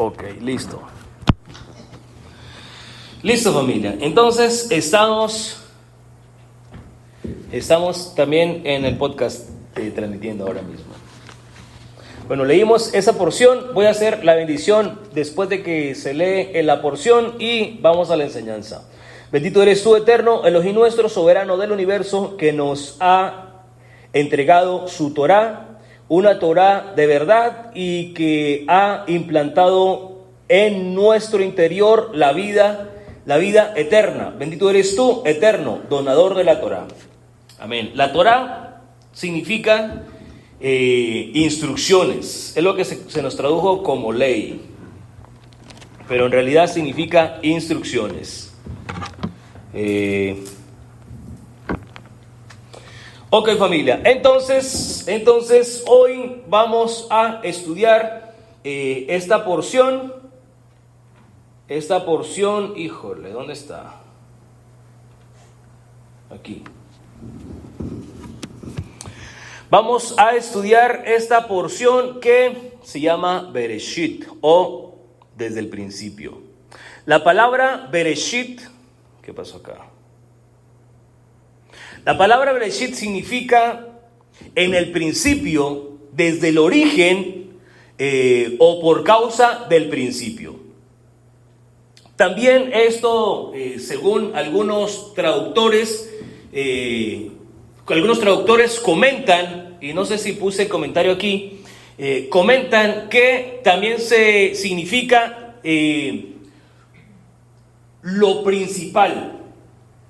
Ok, listo. Listo, familia. Entonces, estamos también en el podcast transmitiendo ahora mismo. Bueno, leímos esa porción. Voy a hacer la bendición después de que se lee en la porción y vamos a la enseñanza. Bendito eres tú, eterno, Elohim nuestro, soberano del universo, que nos ha entregado su Torá, una Torá de verdad, y que ha implantado en nuestro interior la vida eterna. Bendito eres tú, eterno, donador de la Torá. Amén. La Torá significa instrucciones. Es lo que se nos tradujo como ley, pero en realidad significa instrucciones. Ok, familia, entonces hoy vamos a estudiar esta porción, híjole, ¿dónde está? Aquí. Vamos a estudiar esta porción que se llama Bereshit, o desde el principio. La palabra Bereshit, ¿qué pasó acá? La palabra Bereshit significa en el principio, desde el origen, o por causa del principio. También esto, según algunos traductores comentan, y no sé si puse el comentario aquí, comentan que también se significa lo principal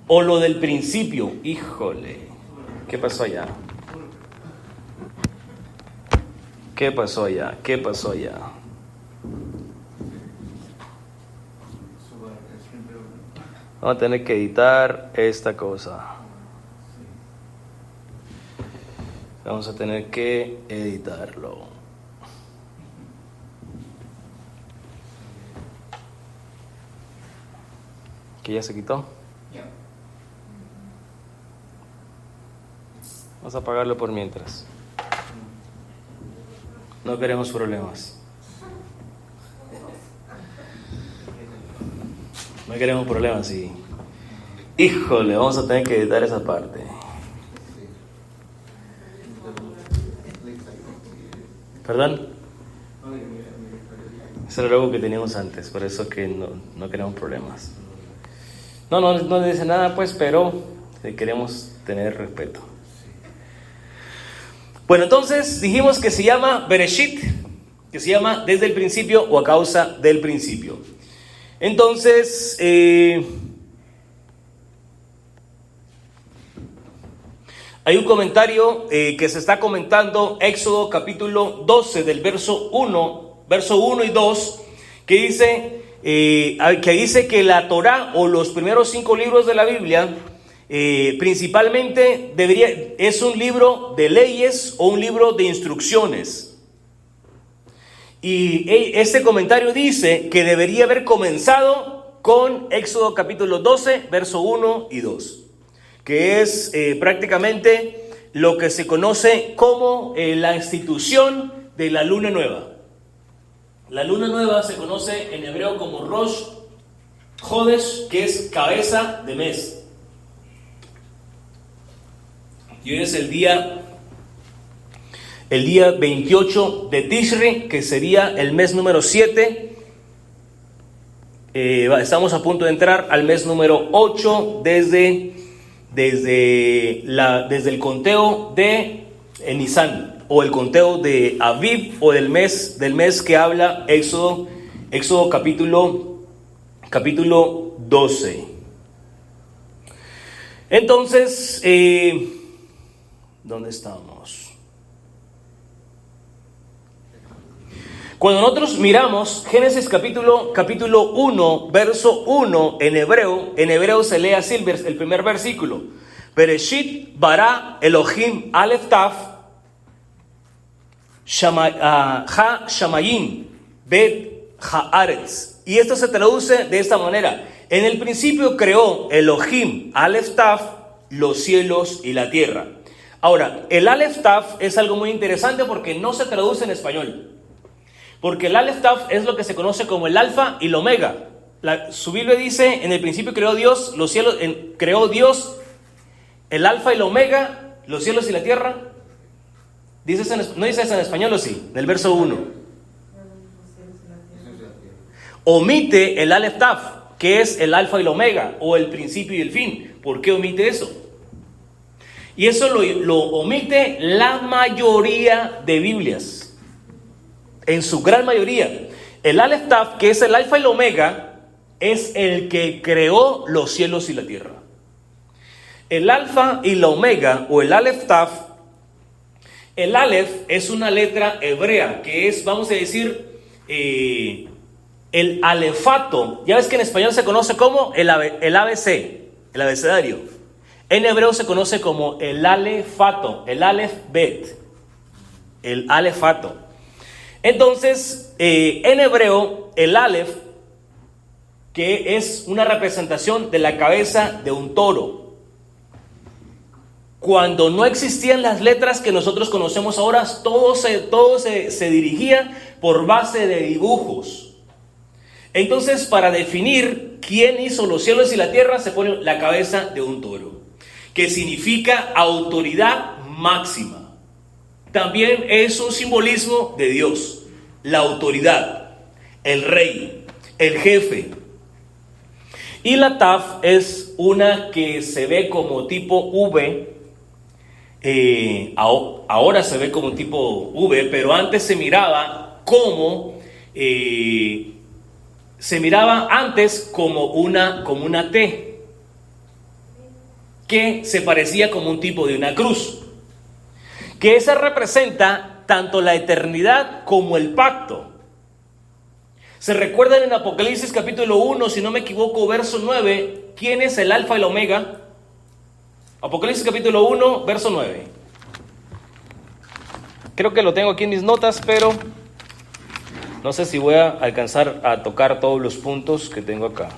o lo del principio. Híjole, ¿qué pasó allá? ¿Qué pasó allá? Vamos a tener que editar esta cosa. Vamos a tener que editarlo. ¿Que ya se quitó? Yeah. Vamos a apagarlo por mientras. No queremos problemas. No queremos problemas, sí. Híjole, vamos a tener que editar esa parte. ¿Perdón? Eso era algo que teníamos antes, por eso que no queremos problemas. No dice nada, pues, pero queremos tener respeto. Bueno, entonces dijimos que se llama Bereshit, que se llama desde el principio o a causa del principio. Entonces, hay un comentario que se está comentando, Éxodo capítulo 12 del verso 1 y 2, que dice que la Torá o los primeros 5 libros de la Biblia principalmente es un libro de leyes o un libro de instrucciones. Y este comentario dice que debería haber comenzado con Éxodo capítulo 12, verso 1 y 2, que es prácticamente lo que se conoce como la institución de la luna nueva. La luna nueva se conoce en hebreo como Rosh Chodesh, que es cabeza de mes. Y hoy es el día 28 de Tishri, que sería el mes número 7. Estamos a punto de entrar al mes número 8 desde el conteo de Nisan, o el conteo de Aviv, o del mes que habla Éxodo capítulo 12. Entonces, ¿dónde estamos? Cuando nosotros miramos Génesis capítulo 1, verso 1 en hebreo se lee así el primer versículo. Bereshit bara Elohim Aleph Taf Ha Shamayim Bet Haaretz. Y esto se traduce de esta manera: en el principio creó Elohim Aleph Taf los cielos y la tierra. Ahora, el Aleph Taf es algo muy interesante porque no se traduce en español. Porque el Aleph Taf es lo que se conoce como el alfa y el omega. Su Biblia dice, en el principio creó Dios los cielos, creó Dios el alfa y el omega, los cielos y la tierra. ¿Dice eso no dice eso en español o sí? En el verso 1. Omite el Aleph Taf, que es el alfa y el omega, o el principio y el fin. ¿Por qué omite eso? Y eso lo omite la mayoría de Biblias. En su gran mayoría. El Aleph Taf, que es el alfa y el omega, es el que creó los cielos y la tierra. El alfa y la omega, o el Aleph Taf, el Aleph es una letra hebrea, que es, vamos a decir, el alefato. Ya ves que en español se conoce como el ABC, el abecedario. En hebreo se conoce como el alefato, el Aleph Bet, el alefato. Entonces, en hebreo, el Aleph, que es una representación de la cabeza de un toro. Cuando no existían las letras que nosotros conocemos ahora, todo se dirigía por base de dibujos. Entonces, para definir quién hizo los cielos y la tierra, se pone la cabeza de un toro, que significa autoridad máxima. También es un simbolismo de Dios, la autoridad, el rey, el jefe. Y la Taf es una que se ve como tipo V. Ahora se ve como tipo V, pero antes se miraba como una T, que se parecía como un tipo de una cruz, que esa representa tanto la eternidad como el pacto. ¿Se recuerdan en Apocalipsis capítulo 1, si no me equivoco, verso 9, quién es el alfa y el omega? Apocalipsis capítulo 1, verso 9. Creo que lo tengo aquí en mis notas, pero no sé si voy a alcanzar a tocar todos los puntos que tengo acá.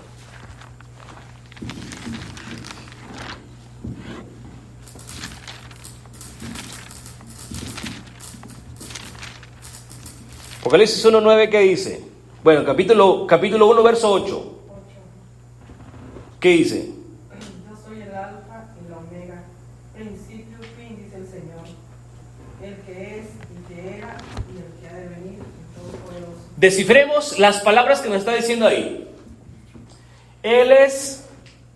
Apocalipsis 1, 9, ¿qué dice? Bueno, capítulo 1, verso 8. ¿Qué dice? Yo soy el alfa y la omega, principio y fin, dice el Señor, el que es y que era y el que ha de venir, el Todopoderoso. Descifremos las palabras que nos está diciendo ahí. Él es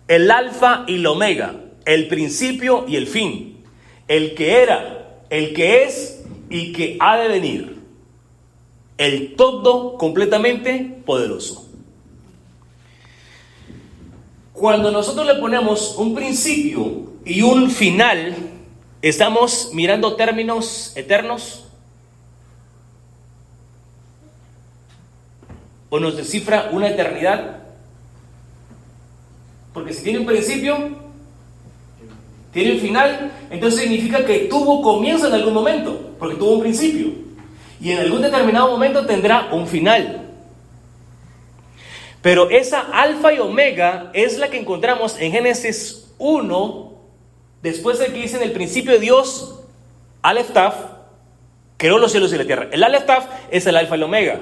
el alfa y la omega, el principio y el fin, el que era, el que es y que ha de venir, el todo completamente poderoso. Cuando nosotros le ponemos un principio y un final, ¿estamos mirando términos eternos? ¿O nos descifra una eternidad? Porque si tiene un principio, tiene un final, entonces significa que tuvo comienzo en algún momento, porque tuvo un principio. Y en algún determinado momento tendrá un final. Pero esa alfa y omega es la que encontramos en Génesis 1, después de que dice en el principio Dios, Aleph Taf, creó los cielos y la tierra. El Aleph Taf es el alfa y el omega.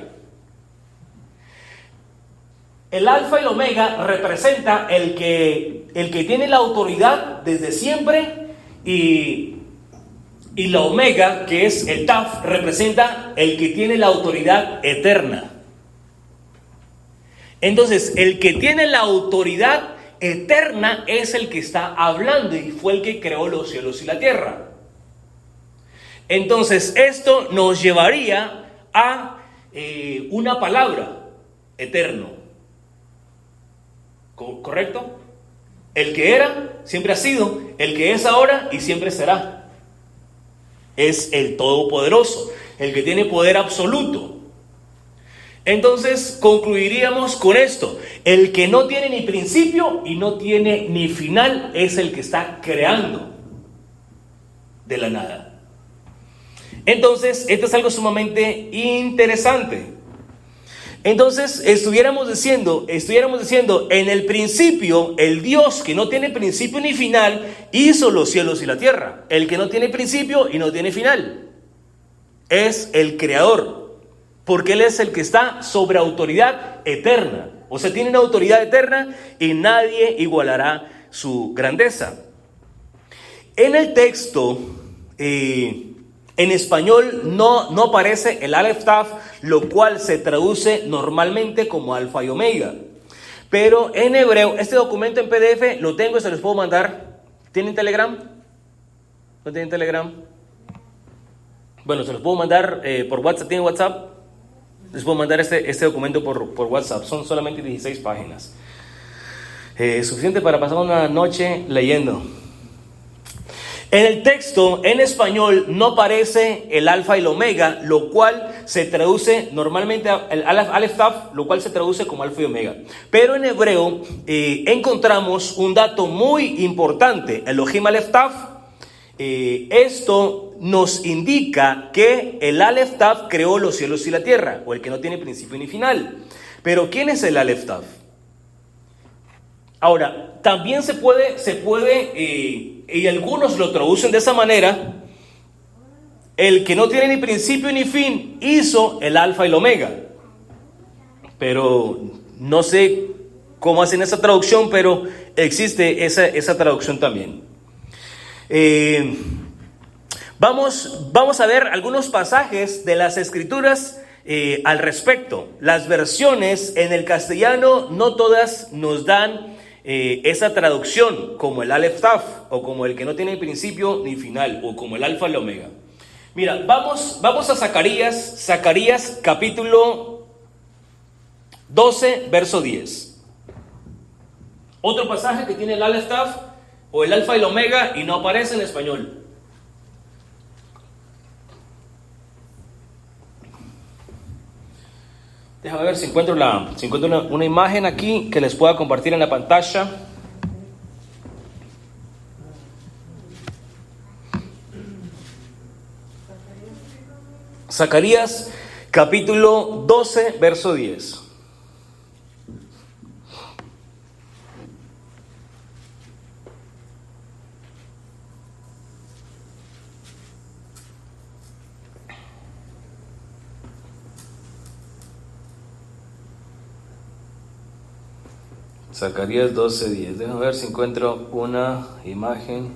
El alfa y el omega representa el que tiene la autoridad desde siempre, y la omega, que es el Taf, representa el que tiene la autoridad eterna. Entonces, el que tiene la autoridad eterna es el que está hablando y fue el que creó los cielos y la tierra. Entonces, esto nos llevaría a una palabra, eterno. ¿Correcto? El que era, siempre ha sido, el que es ahora y siempre será. Es el Todopoderoso, el que tiene poder absoluto. Entonces concluiríamos con esto: el que no tiene ni principio y no tiene ni final es el que está creando de la nada. Entonces, esto es algo sumamente interesante. Entonces, estuviéramos diciendo, en el principio, el Dios que no tiene principio ni final hizo los cielos y la tierra. El que no tiene principio y no tiene final es el creador. porque Él es el que está sobre autoridad eterna. O sea, tiene una autoridad eterna y nadie igualará su grandeza. En el texto, en español no aparece el Aleph Taf, lo cual se traduce normalmente como alfa y omega. Pero en hebreo, este documento en PDF lo tengo y se los puedo mandar. ¿Tienen Telegram? ¿No tienen Telegram? Bueno, se los puedo mandar por WhatsApp. ¿Tienen WhatsApp? Les puedo mandar este documento por WhatsApp. Son solamente 16 páginas. Suficiente para pasar una noche leyendo. En el texto, en español, no aparece el alfa y el omega, lo cual se traduce normalmente, el Aleph Taf, lo cual se traduce como alfa y omega. Pero en hebreo encontramos un dato muy importante, Elohim Aleph Taf. Esto nos indica que el Aleph Taf creó los cielos y la tierra, o el que no tiene principio ni final. Pero ¿quién es el Aleph Taf? Ahora, también se puede, y algunos lo traducen de esa manera, el que no tiene ni principio ni fin hizo el alfa y el omega. Pero no sé cómo hacen esa traducción, pero existe esa traducción también. Vamos a ver algunos pasajes de las Escrituras al respecto. Las versiones en el castellano no todas nos dan esa traducción como el Aleph Taf, o como el que no tiene principio ni final, o como el alfa y el omega. Mira, vamos a Zacarías capítulo 12, verso 10. Otro pasaje que tiene el Aleph Taf o el alfa y el omega y no aparece en español. Déjame ver si encuentro una imagen aquí que les pueda compartir en la pantalla. Zacarías capítulo 12, verso 10. Zacarías 12:10. Déjame ver si encuentro una imagen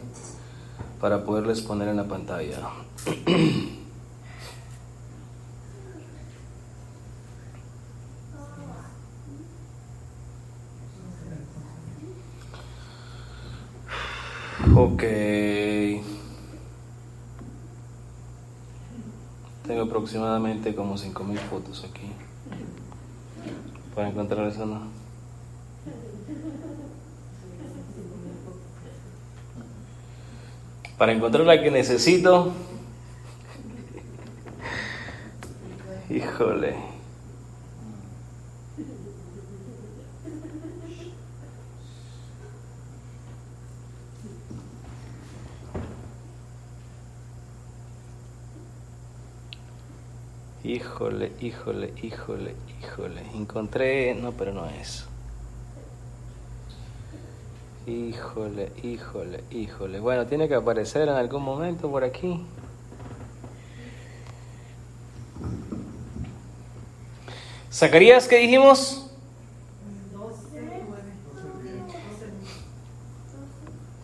para poderles poner en la pantalla. Ok. Tengo aproximadamente como 5,000 fotos aquí para encontrar esa, ¿no? Para encontrar la que necesito. Híjole. Híjole. Encontré, no, pero no es. Híjole. Bueno, tiene que aparecer en algún momento por aquí. Zacarías, ¿qué dijimos? 12:9.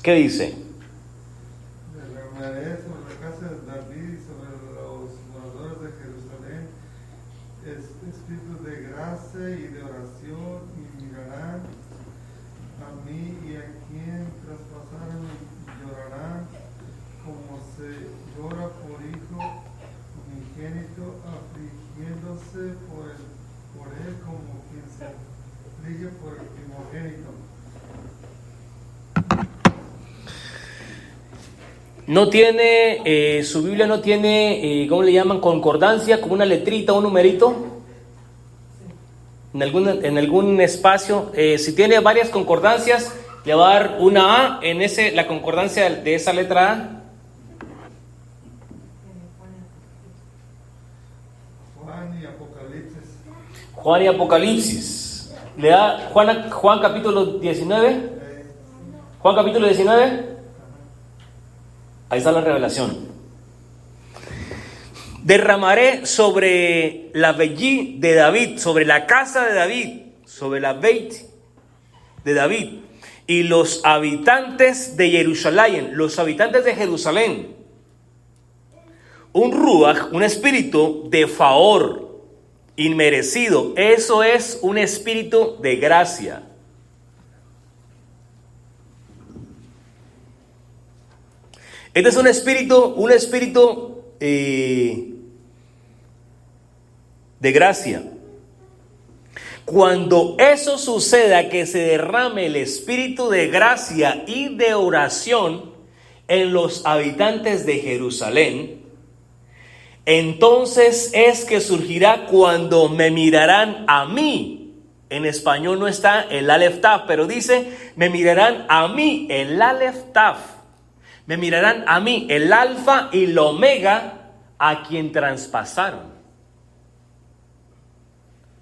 ¿Qué dice? Derramaré sobre la casa de David y sobre los moradores de Jerusalén espíritu de gracia y de oración, y mirarán a mí y a quien traspasaron y llorarán como se llora por hijo unigénito, afligiéndose por él como quien se aflige por el primogénito. No tiene, su Biblia no tiene, ¿cómo le llaman? Concordancia, como una letrita, un numerito. En algún espacio, si tiene varias concordancias, le va a dar una A en la concordancia de esa letra A. Juan y Apocalipsis. Le da Juan capítulo 19. Juan capítulo 19. Ahí está la revelación. derramaré sobre la Bellí de David, sobre la casa de David, sobre la Beit de David, y los habitantes de Jerusalén, los habitantes de Jerusalén, un ruach, un espíritu de favor inmerecido. Eso es un espíritu de gracia. Este es un espíritu de gracia. Cuando eso suceda, que se derrame el espíritu de gracia y de oración en los habitantes de Jerusalén, entonces es que surgirá cuando me mirarán a mí. En español no está el Aleph Taf, pero dice, me mirarán a mí, el Aleph Taf. Me mirarán a mí, el alfa y el omega, a quien traspasaron.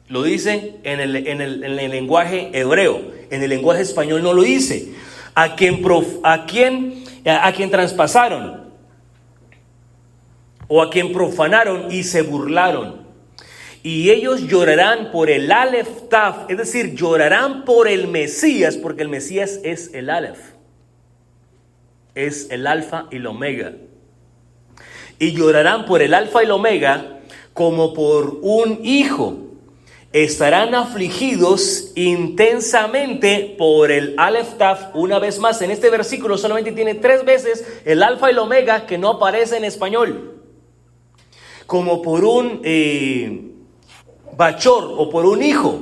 Lo dice en el lenguaje hebreo. En el lenguaje español no lo dice. A quien traspasaron, o a quien profanaron y se burlaron. Y ellos llorarán por el Aleph Taf, es decir, llorarán por el Mesías, porque el Mesías es el Aleph, es el alfa y el omega. Y llorarán por el alfa y el omega como por un hijo. Estarán afligidos intensamente por el Aleph Taf. Una vez más, en este versículo solamente tiene 3 veces el alfa y el omega que no aparece en español. Como por un bachor o por un hijo.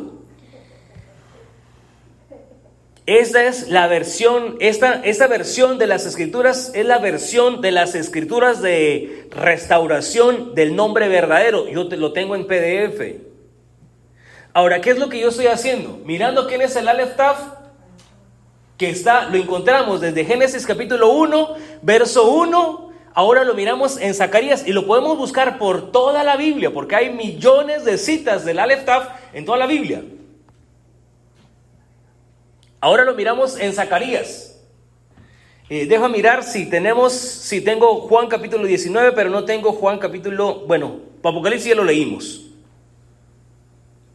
Esta es la versión, esta versión de las escrituras es la versión de las escrituras de restauración del nombre verdadero. Yo lo tengo en PDF. Ahora, ¿qué es lo que yo estoy haciendo? Mirando quién es el Aleph Taf, que lo encontramos desde Génesis capítulo 1, verso 1. Ahora lo miramos en Zacarías y lo podemos buscar por toda la Biblia, porque hay millones de citas del Aleph Taf en toda la Biblia. Ahora lo miramos en Zacarías. Deja mirar si tengo Juan capítulo 19, pero no tengo Juan capítulo, Apocalipsis ya lo leímos.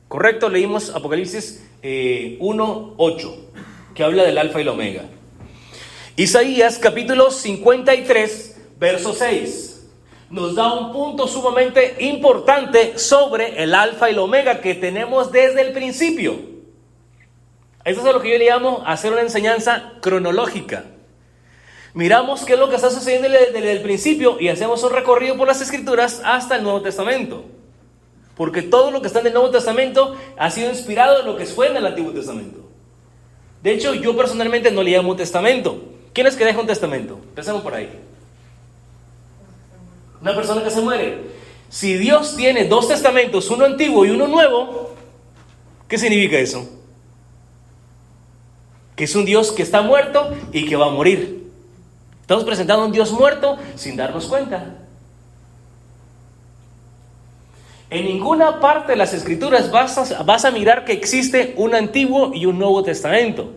Correcto, leímos Apocalipsis 1:8, que habla del alfa y el omega. Isaías capítulo 53, verso 6, nos da un punto sumamente importante sobre el alfa y el omega que tenemos desde el principio. Esto es lo que yo le llamo hacer una enseñanza cronológica. Miramos qué es lo que está sucediendo desde el principio y hacemos un recorrido por las escrituras hasta el Nuevo Testamento. Porque todo lo que está en el Nuevo Testamento ha sido inspirado en lo que fue en el Antiguo Testamento. De hecho, yo personalmente no le llamo testamento. ¿Quién es que deja un testamento? Empecemos por ahí. Una persona que se muere. Si Dios tiene 2 testamentos, uno antiguo y uno nuevo, ¿qué significa eso? Que es un Dios que está muerto y que va a morir. Estamos presentando a un Dios muerto sin darnos cuenta. En ninguna parte de las escrituras vas a mirar que existe un antiguo y un nuevo testamento.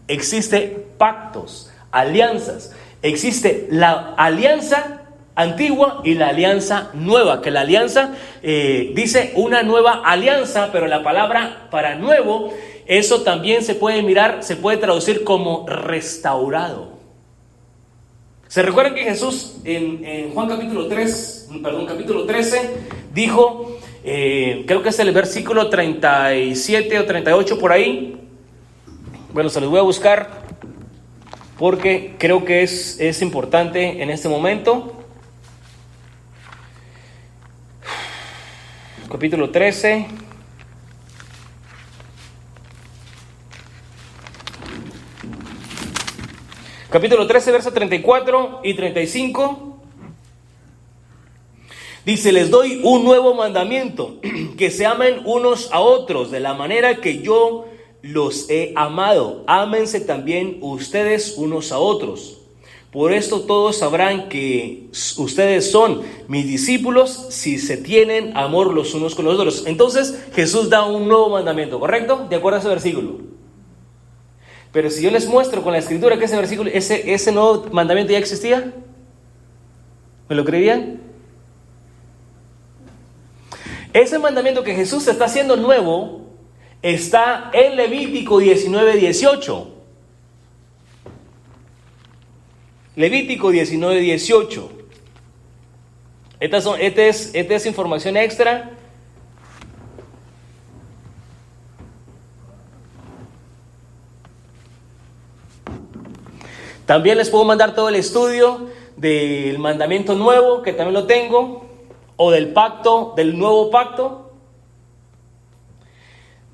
Existe pactos, alianzas. Existe la alianza antigua y la alianza nueva. Que la alianza dice una nueva alianza, pero la palabra para nuevo, eso también se puede mirar, se puede traducir como restaurado. ¿Se recuerdan que Jesús en Juan capítulo 13 dijo, creo que es el versículo 37 o 38 por ahí? Bueno, se los voy a buscar porque creo que es importante en este momento. Capítulo 13. Capítulo 13, versos 34 y 35. Dice, les doy un nuevo mandamiento, que se amen unos a otros de la manera que yo los he amado. Ámense también ustedes unos a otros. Por esto todos sabrán que ustedes son mis discípulos si se tienen amor los unos con los otros. Entonces Jesús da un nuevo mandamiento, ¿correcto? De acuerdo a ese versículo. Pero si yo les muestro con la escritura que ese versículo, ese nuevo mandamiento ya existía, ¿me lo creerían? Ese mandamiento que Jesús está haciendo nuevo está en Levítico 19:18. Levítico 19:18. Esta es información extra. También les puedo mandar todo el estudio del mandamiento nuevo, que también lo tengo, o del pacto, del nuevo pacto.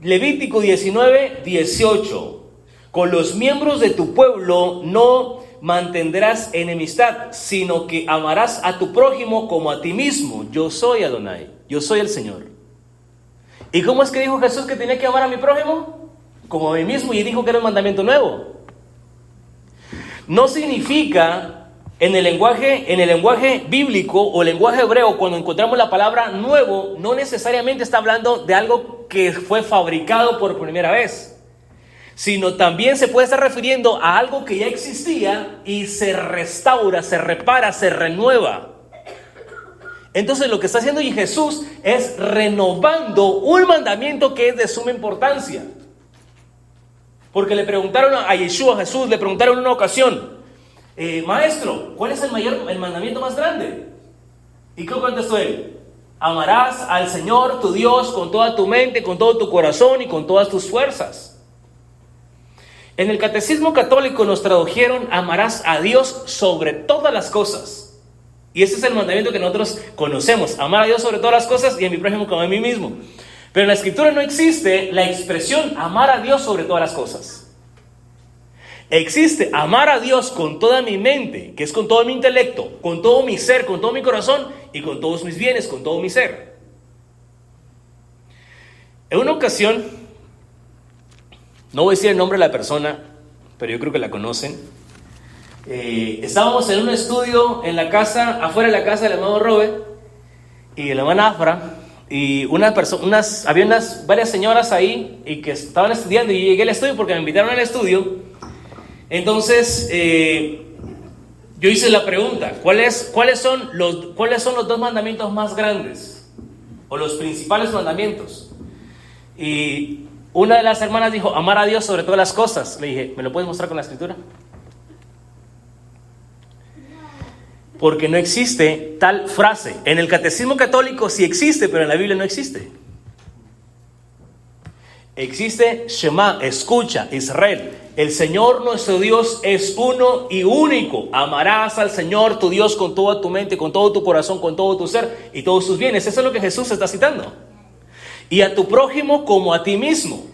Levítico 19:18. Con los miembros de tu pueblo no mantendrás enemistad, sino que amarás a tu prójimo como a ti mismo. Yo soy Adonai, yo soy el Señor. ¿Y cómo es que dijo Jesús que tenía que amar a mi prójimo? Como a mí mismo, y dijo que era un mandamiento nuevo. No significa en el lenguaje bíblico o el lenguaje hebreo, cuando encontramos la palabra nuevo, no necesariamente está hablando de algo que fue fabricado por primera vez, sino también se puede estar refiriendo a algo que ya existía y se restaura, se repara, se renueva. Entonces lo que está haciendo Jesús es renovando un mandamiento que es de suma importancia. Porque le preguntaron a Yeshua, a Jesús, le preguntaron en una ocasión, maestro, ¿cuál es el mandamiento más grande? ¿Y qué contestó él? Amarás al Señor tu Dios con toda tu mente, con todo tu corazón y con todas tus fuerzas. En el Catecismo Católico nos tradujeron, amarás a Dios sobre todas las cosas. Y ese es el mandamiento que nosotros conocemos, amar a Dios sobre todas las cosas y a mi prójimo como a mí mismo. Pero en la Escritura no existe la expresión amar a Dios sobre todas las cosas. Existe amar a Dios con toda mi mente, que es con todo mi intelecto, con todo mi ser, con todo mi corazón y con todos mis bienes, con todo mi ser. En una ocasión, no voy a decir el nombre de la persona, pero yo creo que la conocen. Estábamos en un estudio en la casa, afuera de la casa del hermano Robert y el hermano Afra. Y había varias señoras ahí y que estaban estudiando, y llegué al estudio porque me invitaron al estudio. Entonces yo hice la pregunta, ¿cuáles son los dos mandamientos más grandes o los principales mandamientos? Y una de las hermanas dijo, amar a Dios sobre todas las cosas. Le dije, ¿me lo puedes mostrar con la Escritura? Porque no existe tal frase. En el Catecismo Católico sí existe, pero en la Biblia no existe. Existe Shema, escucha, Israel. El Señor nuestro Dios es uno y único. Amarás al Señor tu Dios con toda tu mente, con todo tu corazón, con todo tu ser y todos tus bienes. Eso es lo que Jesús está citando. Y a tu prójimo como a ti mismo.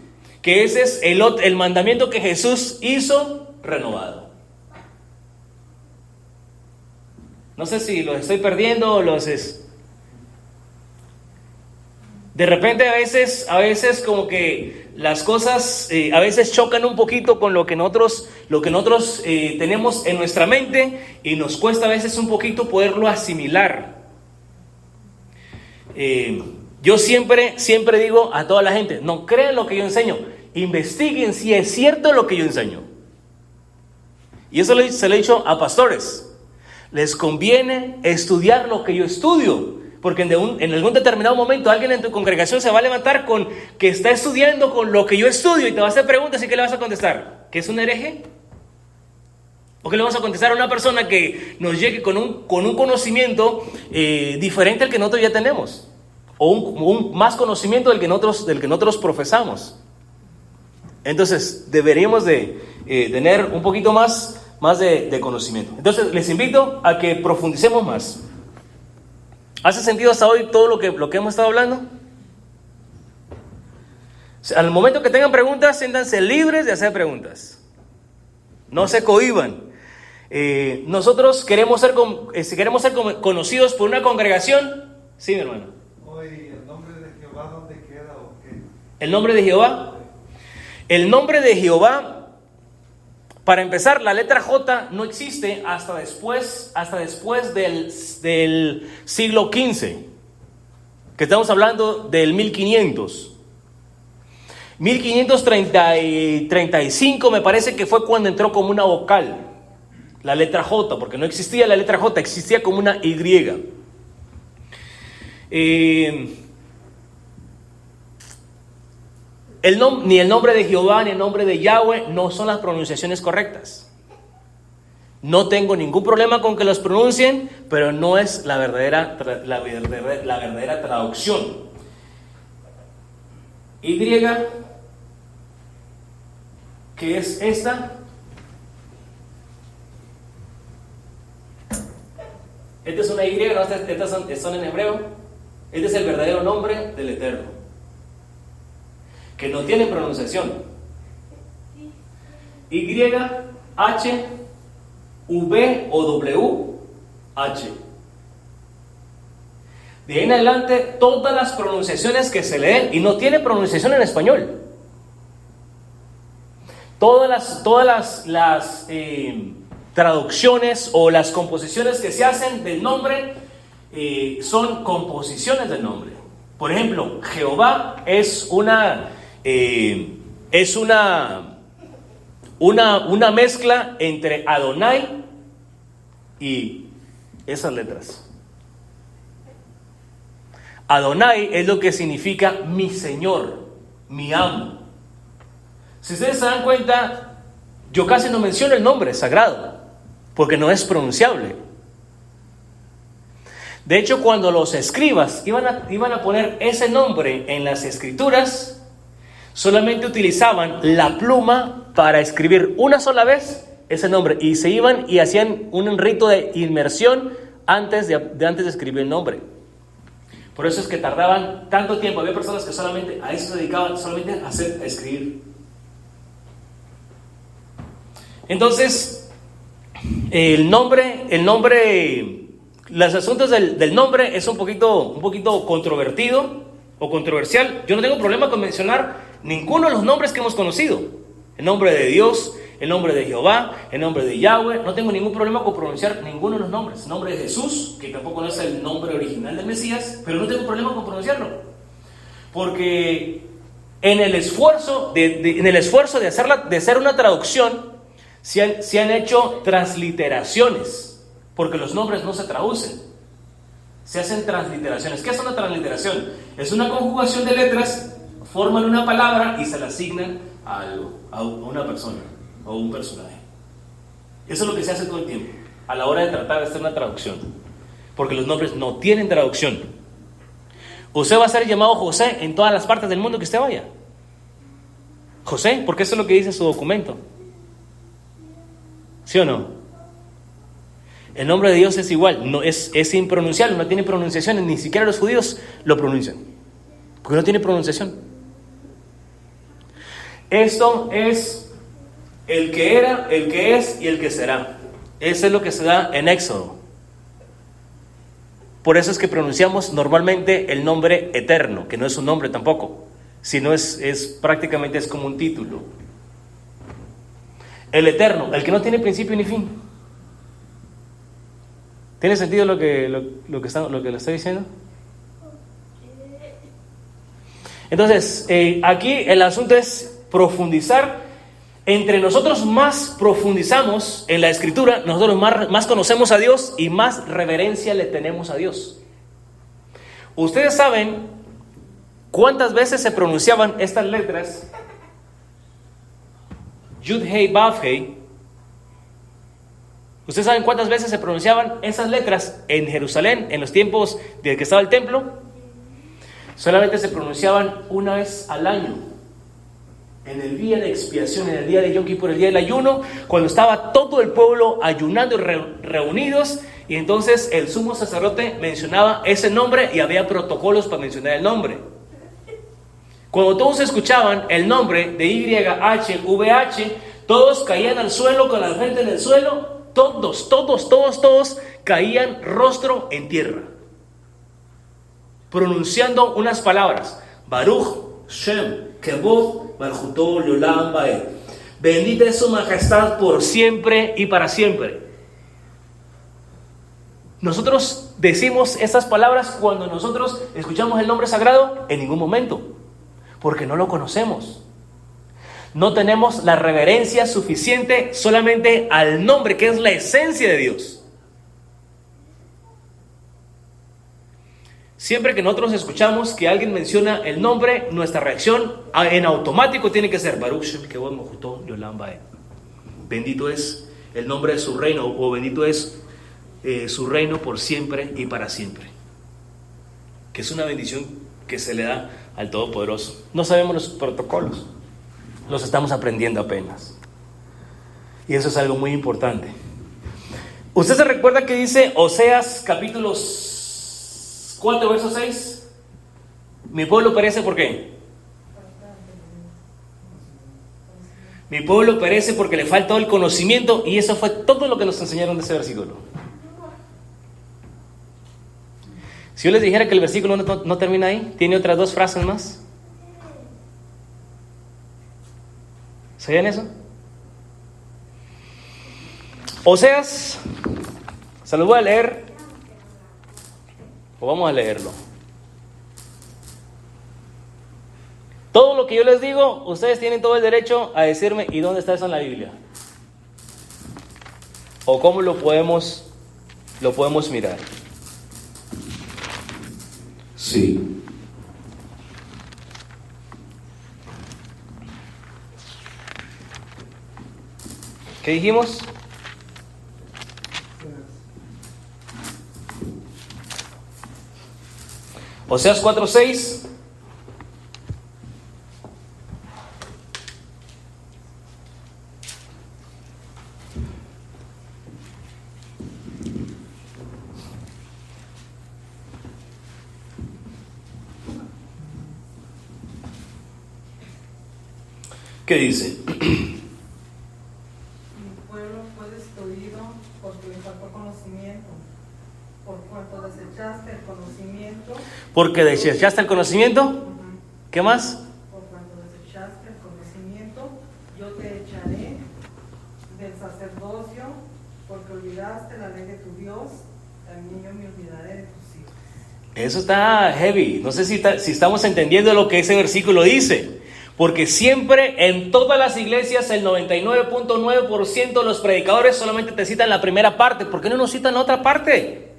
Que ese es el mandamiento que Jesús hizo renovado. No sé si los estoy perdiendo o de repente a veces como que las cosas a veces chocan un poquito con lo que nosotros tenemos en nuestra mente y nos cuesta a veces un poquito poderlo asimilar. Yo siempre digo a toda la gente, no crean lo que yo enseño, investiguen si es cierto lo que yo enseño. Y eso se lo he dicho a pastores. Les conviene estudiar lo que yo estudio, porque en algún determinado momento alguien en tu congregación se va a levantar con que está estudiando con lo que yo estudio y te va a hacer preguntas. ¿Y qué le vas a contestar? ¿Que es un hereje? ¿O qué le vas a contestar a una persona que nos llegue con un conocimiento diferente al que nosotros ya tenemos? O un más conocimiento del que nosotros profesamos. Entonces deberíamos de tener un poquito más de conocimiento. Entonces les invito a que profundicemos más. ¿Hace sentido hasta hoy todo lo que hemos estado hablando? Al momento que tengan preguntas, siéntanse libres de hacer preguntas. No se cohíban. Nosotros queremos ser conocidos por una congregación. Sí, mi hermano. Oye, ¿el nombre de Jehová dónde queda o qué? ¿El nombre de Jehová? El nombre de Jehová, para empezar, la letra J no existe hasta después del siglo XV, que estamos hablando del 1500. 1535 me parece que fue cuando entró como una vocal la letra J, porque no existía la letra J, existía como una Y. ni el nombre de Jehová ni el nombre de Yahweh no son las pronunciaciones correctas. No tengo ningún problema con que los pronuncien, pero no es la verdadera traducción. Y, que es esta. Esta es una Y, no, estas son en hebreo. Este es el verdadero nombre del Eterno, que no tiene pronunciación. Y, H, V o W, H. De ahí en adelante, todas las pronunciaciones que se leen, y no tiene pronunciación en español. Todas las traducciones o las composiciones que se hacen del nombre son composiciones del nombre. Por ejemplo, Jehová es una mezcla entre Adonai y esas letras. Adonai es lo que significa mi Señor, mi amo. Si ustedes se dan cuenta, yo casi no menciono el nombre sagrado, porque no es pronunciable. De hecho, cuando los escribas iban a poner ese nombre en las escrituras, solamente utilizaban la pluma para escribir una sola vez ese nombre, y se iban y hacían un rito de inmersión antes de escribir el nombre. Por eso es que tardaban tanto tiempo. Había personas que solamente a eso se dedicaban, solamente a escribir. Entonces, el nombre, los asuntos del nombre es un poquito controvertido o controversial. Yo no tengo problema con mencionar ninguno de los nombres que hemos conocido. El nombre de Dios, el nombre de Jehová, el nombre de Yahweh. No tengo ningún problema con pronunciar ninguno de los nombres. El nombre de Jesús, que tampoco no es el nombre original del Mesías, pero no tengo problema con pronunciarlo. Porque en el esfuerzo de hacer una traducción, se han hecho transliteraciones, porque los nombres no se traducen, se hacen transliteraciones. ¿Qué es una transliteración? Es una conjugación de letras, forman una palabra y se la asignan a algo, a una persona o un personaje. Eso es lo que se hace todo el tiempo a la hora de tratar de hacer una traducción, porque los nombres no tienen traducción. Usted va a ser llamado José en todas las partes del mundo que usted vaya. José, porque eso es lo que dice su documento. ¿Sí o no? El nombre de Dios es igual, no es impronunciable, no tiene pronunciación, ni siquiera los judíos lo pronuncian, porque no tiene pronunciación. Esto es el que era, el que es y el que será. Eso es lo que se da en Éxodo. Por eso es que pronunciamos normalmente el nombre eterno, que no es un nombre tampoco, sino prácticamente es como un título. El eterno, el que no tiene principio ni fin. ¿Tiene sentido lo que le estoy diciendo? Entonces, aquí el asunto es profundizar. Entre nosotros más profundizamos en la Escritura, nosotros más conocemos a Dios y más reverencia le tenemos a Dios. Ustedes saben cuántas veces se pronunciaban estas letras Yud Hei Vav Hei. ¿Ustedes saben cuántas veces se pronunciaban esas letras en Jerusalén en los tiempos de que estaba el templo? Solamente se pronunciaban una vez al año, en el día de expiación, en el día de Yom Kippur, el día del ayuno, cuando estaba todo el pueblo ayunando y reunidos, y entonces el sumo sacerdote mencionaba ese nombre y había protocolos para mencionar el nombre. Cuando todos escuchaban el nombre de YHVH, todos caían al suelo con la frente en el suelo, todos caían rostro en tierra, pronunciando unas palabras: Baruch Shem Kevod Malchuto Leolam Vaed. Bendita es su majestad por siempre y para siempre. Nosotros decimos estas palabras cuando nosotros escuchamos el nombre sagrado, en ningún momento, porque no lo conocemos. No tenemos la reverencia suficiente solamente al nombre, que es la esencia de Dios. Siempre que nosotros escuchamos que alguien menciona el nombre, nuestra reacción en automático tiene que ser Baruch Shem Kevod Mojuto Leolam Vaed. Bendito es el nombre de su reino, o bendito es su reino por siempre y para siempre. Que es una bendición que se le da al Todopoderoso. No sabemos los protocolos, los estamos aprendiendo apenas. Y eso es algo muy importante. ¿Usted se recuerda que dice Oseas capítulo 4, verso 6? Mi pueblo perece ¿por qué? Mi pueblo perece porque le falta el conocimiento, y eso fue todo lo que nos enseñaron de ese versículo. Si yo les dijera que el versículo no termina ahí, tiene otras 2 frases más. ¿Sabían eso? Oseas, se los voy a leer, o vamos a leerlo. Todo lo que yo les digo, ustedes tienen todo el derecho a decirme, ¿y dónde está eso en la Biblia? ¿O cómo lo podemos mirar? Sí. ¿Qué dijimos? Oseas 4:6. ¿Qué dice? Mi pueblo fue destruido porque le faltó conocimiento. Por cuanto desechaste el conocimiento. Porque desechaste el conocimiento. ¿Qué más? Por cuanto desechaste el conocimiento, yo te echaré del sacerdocio, porque olvidaste la ley de tu Dios, también yo me olvidaré de tus hijos. Eso está heavy. No sé si estamos entendiendo lo que ese versículo dice. Porque siempre en todas las iglesias el 99.9% de los predicadores solamente te citan la primera parte. ¿Por qué no nos citan la otra parte?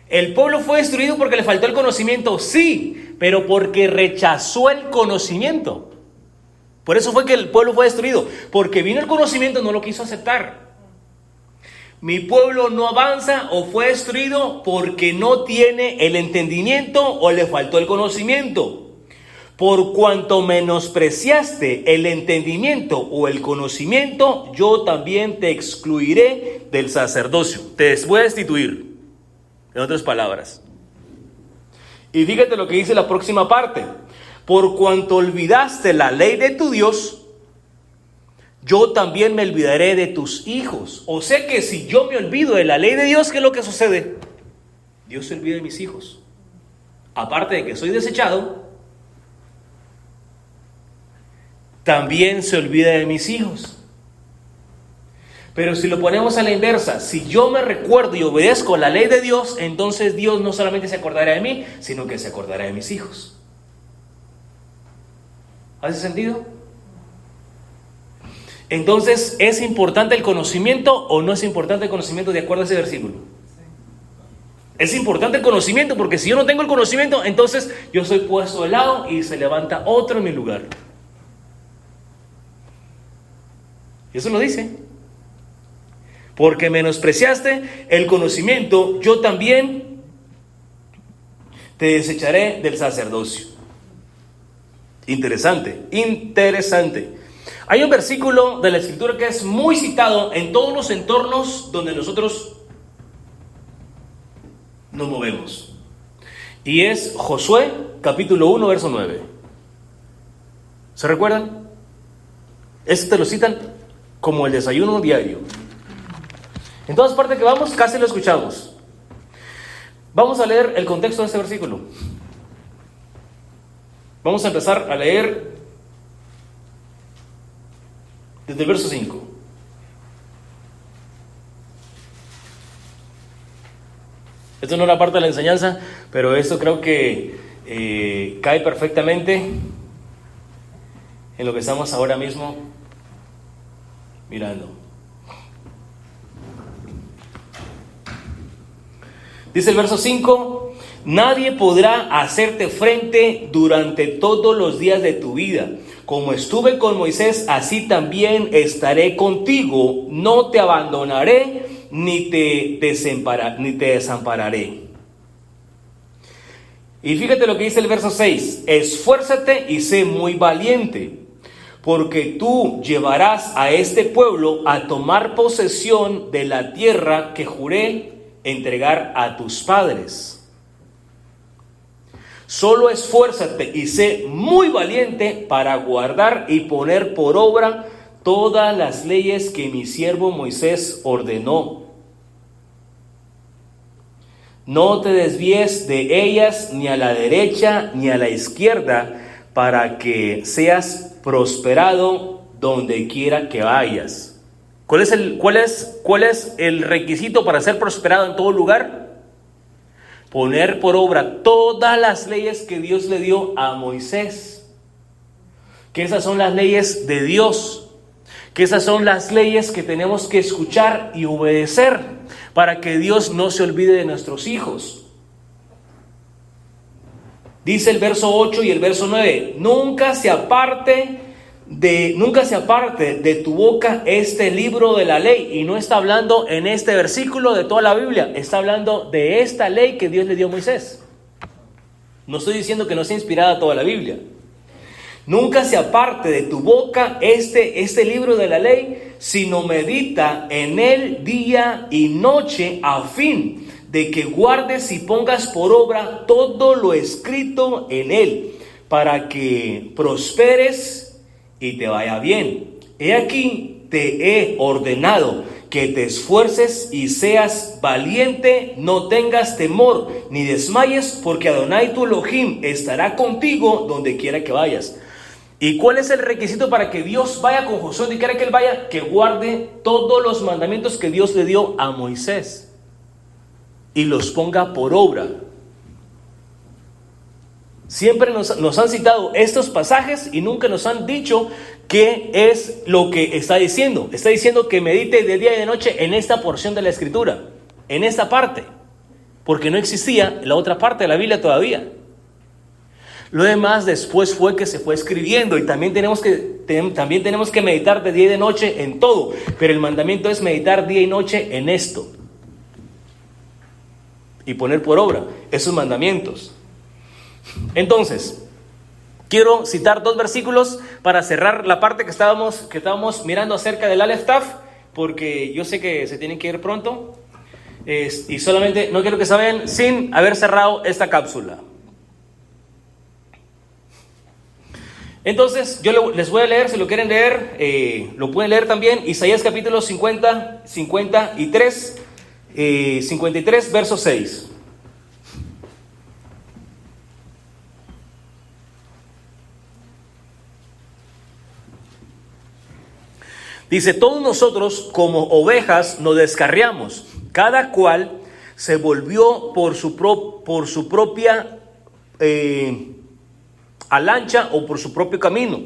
El pueblo fue destruido porque le faltó el conocimiento, sí, pero porque rechazó el conocimiento. Por eso fue que el pueblo fue destruido, porque vino el conocimiento y no lo quiso aceptar. Mi pueblo no avanza o fue destruido porque no tiene el entendimiento o le faltó el conocimiento. Por cuanto menospreciaste el entendimiento o el conocimiento, yo también te excluiré del sacerdocio. Te voy a destituir, en otras palabras. Y fíjate lo que dice la próxima parte. Por cuanto olvidaste la ley de tu Dios, yo también me olvidaré de tus hijos. O sea que si yo me olvido de la ley de Dios, ¿qué es lo que sucede? Dios se olvida de mis hijos. Aparte de que soy desechado, también se olvida de mis hijos. Pero si lo ponemos a la inversa, si yo me recuerdo y obedezco la ley de Dios, entonces Dios no solamente se acordará de mí, sino que se acordará de mis hijos. ¿Hace sentido? Entonces, ¿es importante el conocimiento o no es importante el conocimiento de acuerdo a ese versículo? Es importante el conocimiento, porque si yo no tengo el conocimiento, entonces yo soy puesto de lado y se levanta otro en mi lugar. Y eso lo dice. Porque menospreciaste el conocimiento, yo también te desecharé del sacerdocio. Interesante. Hay un versículo de la Escritura que es muy citado en todos los entornos donde nosotros nos movemos. Y es Josué, capítulo 1, verso 9. ¿Se recuerdan? Este te lo citan como el desayuno diario. En todas partes que vamos, casi lo escuchamos. Vamos a leer el contexto de este versículo. Vamos a empezar a leer desde el verso 5. Esto no era parte de la enseñanza, pero esto creo que cae perfectamente en lo que estamos ahora mismo mirando. Dice el verso 5: Nadie podrá hacerte frente durante todos los días de tu vida. Como estuve con Moisés, así también estaré contigo. No te abandonaré ni te desampararé. Y fíjate lo que dice el verso 6. Esfuérzate y sé muy valiente, porque tú llevarás a este pueblo a tomar posesión de la tierra que juré entregar a tus padres. Solo esfuérzate y sé muy valiente para guardar y poner por obra todas las leyes que mi siervo Moisés ordenó. No te desvíes de ellas ni a la derecha ni a la izquierda, para que seas prosperado donde quiera que vayas. ¿Cuál es el requisito para ser prosperado en todo lugar? Poner por obra todas las leyes que Dios le dio a Moisés. Que esas son las leyes de Dios. Que esas son las leyes que tenemos que escuchar y obedecer para que Dios no se olvide de nuestros hijos. Dice el verso 8 y el verso 9: Nunca se aparte de tu boca este libro de la ley. Y no está hablando en este versículo de toda la Biblia, está hablando de esta ley que Dios le dio a Moisés. No estoy diciendo que no sea inspirada toda la Biblia. Nunca se aparte de tu boca este libro de la ley, sino medita en él día y noche, a fin de que guardes y pongas por obra todo lo escrito en él, para que prosperes y te vaya bien. He aquí te he ordenado que te esfuerces y seas valiente, no tengas temor ni desmayes, porque Adonai tu Elohim estará contigo donde quiera que vayas. ¿Y cuál es el requisito para que Dios vaya con Josué donde quiera que él vaya? Que guarde todos los mandamientos que Dios le dio a Moisés y los ponga por obra. Siempre nos han citado estos pasajes y nunca nos han dicho qué es lo que está diciendo. Está diciendo que medite de día y de noche en esta porción de la Escritura, en esta parte, porque no existía la otra parte de la Biblia todavía. Lo demás después fue que se fue escribiendo, y también tenemos que meditar de día y de noche en todo, pero el mandamiento es meditar día y noche en esto y poner por obra esos mandamientos. Entonces, quiero citar 2 versículos para cerrar la parte que estábamos mirando acerca del Aleph Taf, porque yo sé que se tienen que ir pronto, y solamente no quiero que se vayan sin haber cerrado esta cápsula. Entonces, yo les voy a leer, si lo quieren leer, lo pueden leer también, Isaías capítulo 53, verso 6. Dice: todos nosotros como ovejas nos descarriamos, cada cual se volvió por su propia alancha o por su propio camino,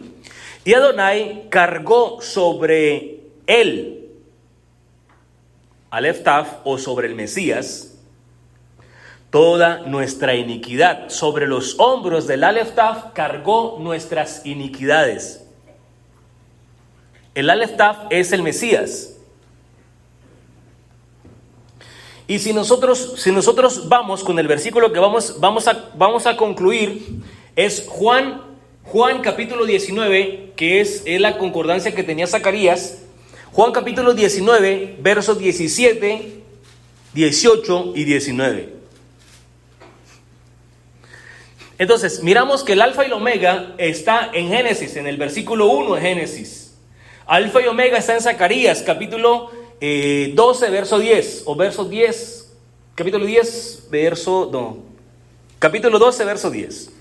y Adonai cargó sobre él, Aleph Taf, o sobre el Mesías, toda nuestra iniquidad. Sobre los hombros del Aleph Taf cargó nuestras iniquidades. El Aleph Taf es el Mesías. Y si nosotros vamos con el versículo que vamos a concluir, es Juan capítulo 19, que es la concordancia que tenía Zacarías. Juan capítulo 19, versos 17, 18 y 19. Entonces, miramos que el alfa y el omega está en Génesis, en el versículo 1 de Génesis. Alfa y omega está en Zacarías capítulo 12, verso 10, o verso 10, capítulo 12, verso 10.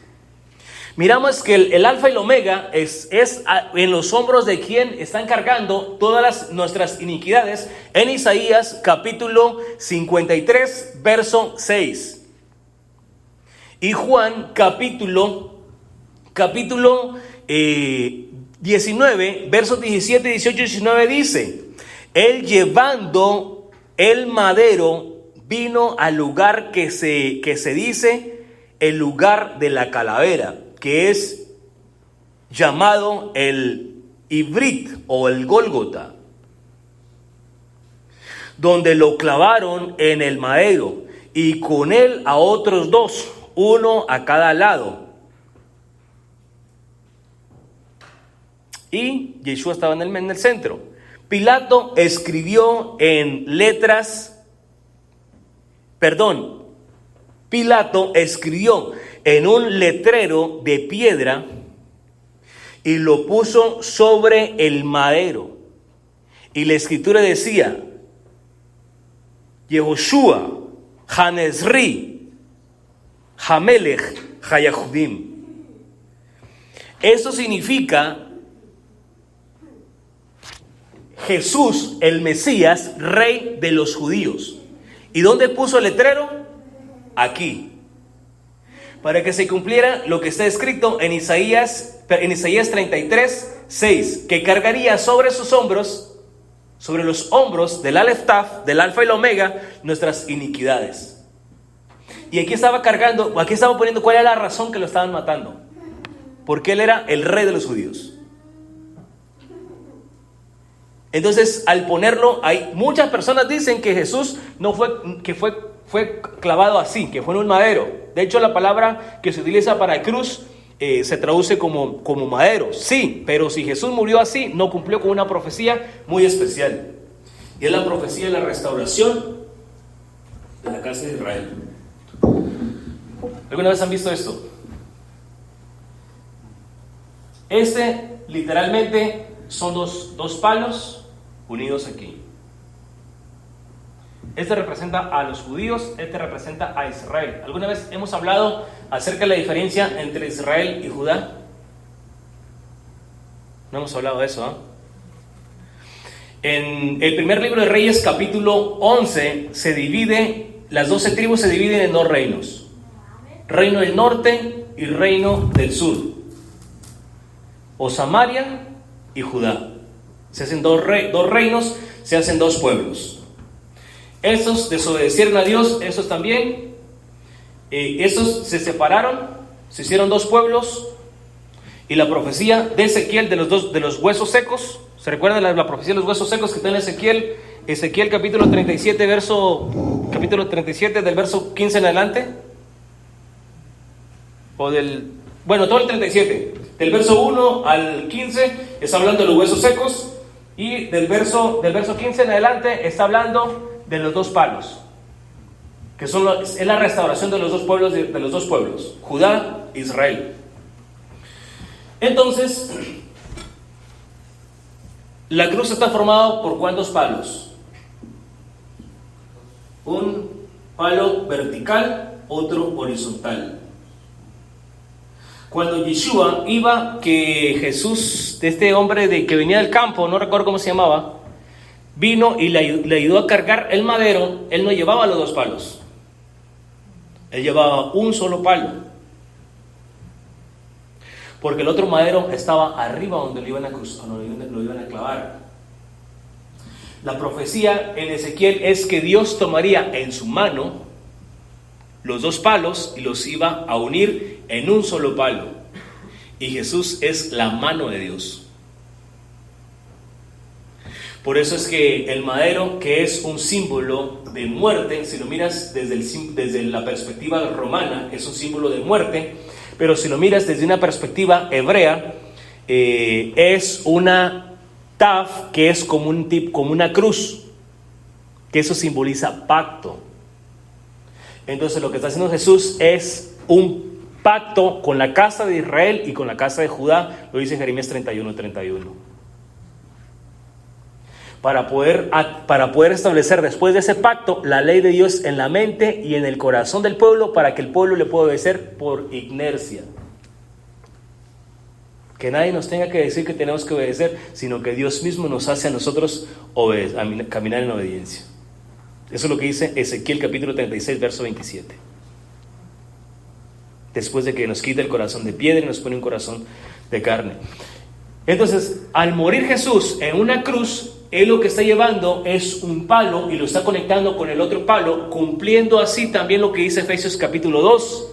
Miramos que el alfa y el omega es en los hombros de quien están cargando todas nuestras iniquidades, en Isaías capítulo 53, verso 6. Y Juan capítulo 19, versos 17, 18 y 19 dice: él llevando el madero vino al lugar que se dice el lugar de la calavera, que es llamado el Ibrit o el Gólgota, donde lo clavaron en el madero y con él a otros dos, uno a cada lado. Y Yeshua estaba en el centro. Pilato escribió en un letrero de piedra y lo puso sobre el madero. Y la escritura decía: Yehoshua, Hanesri, Hamelech, Hayahudim. Eso significa Jesús, el Mesías, rey de los judíos. ¿Y dónde puso el letrero? Aquí. Para que se cumpliera lo que está escrito en Isaías 33, 6, que cargaría sobre sus hombros, sobre los hombros del Aleph Taf, del Alfa y el Omega, nuestras iniquidades. Y aquí estaba poniendo cuál era la razón que lo estaban matando. Porque él era el rey de los judíos. Entonces, al ponerlo, muchas personas dicen que Jesús fue clavado así, que fue en un madero. De hecho, la palabra que se utiliza para cruz se traduce como madero. Sí, pero si Jesús murió así, no cumplió con una profecía muy especial. Y es la profecía de la restauración de la casa de Israel. ¿Alguna vez han visto esto? Literalmente son dos palos unidos aquí. Representa a los judíos, representa a Israel. ¿Alguna vez hemos hablado acerca de la diferencia entre Israel y Judá? No hemos hablado de eso, En el primer libro de Reyes, capítulo 11, las 12 tribus se dividen en dos reinos: reino del norte y reino del sur, o Samaria y Judá. Se hacen dos reinos, se hacen dos pueblos. Estos desobedecieron a Dios, estos también. Estos se separaron, se hicieron dos pueblos. Y la profecía de Ezequiel de los huesos secos, ¿se recuerdan la profecía de los huesos secos que está en Ezequiel capítulo 37, del verso 15 en adelante? Todo el 37, del verso 1 al 15 está hablando de los huesos secos, y del verso 15 en adelante está hablando de los dos palos, que es la restauración de los dos pueblos, Judá e Israel. Entonces, la cruz está formada por ¿cuántos palos? Un palo vertical, otro horizontal. Cuando Yeshua que Jesús, de este hombre que venía del campo, no recuerdo cómo se llamaba, vino y le ayudó a cargar el madero, él no llevaba los dos palos, él llevaba un solo palo, porque el otro madero estaba arriba donde lo iban a clavar. La profecía en Ezequiel es que Dios tomaría en su mano los dos palos y los iba a unir en un solo palo. Y Jesús es la mano de Dios. Por eso es que el madero, que es un símbolo de muerte, si lo miras desde la perspectiva romana, es un símbolo de muerte, pero si lo miras desde una perspectiva hebrea, es una taf, que es como una cruz, que eso simboliza pacto. Entonces lo que está haciendo Jesús es un pacto con la casa de Israel y con la casa de Judá, lo dice en Jeremías 31:31. Para poder establecer después de ese pacto la ley de Dios en la mente y en el corazón del pueblo, para que el pueblo le pueda obedecer por inercia. Que nadie nos tenga que decir que tenemos que obedecer, sino que Dios mismo nos hace a nosotros caminar en obediencia. Eso es lo que dice Ezequiel capítulo 36, verso 27. Después de que nos quita el corazón de piedra y nos pone un corazón de carne. Entonces, al morir Jesús en una cruz, Él lo que está llevando es un palo y lo está conectando con el otro palo, cumpliendo así también lo que dice Efesios capítulo 2.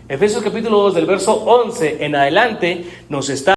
Efesios capítulo 2 del verso 11 en adelante nos está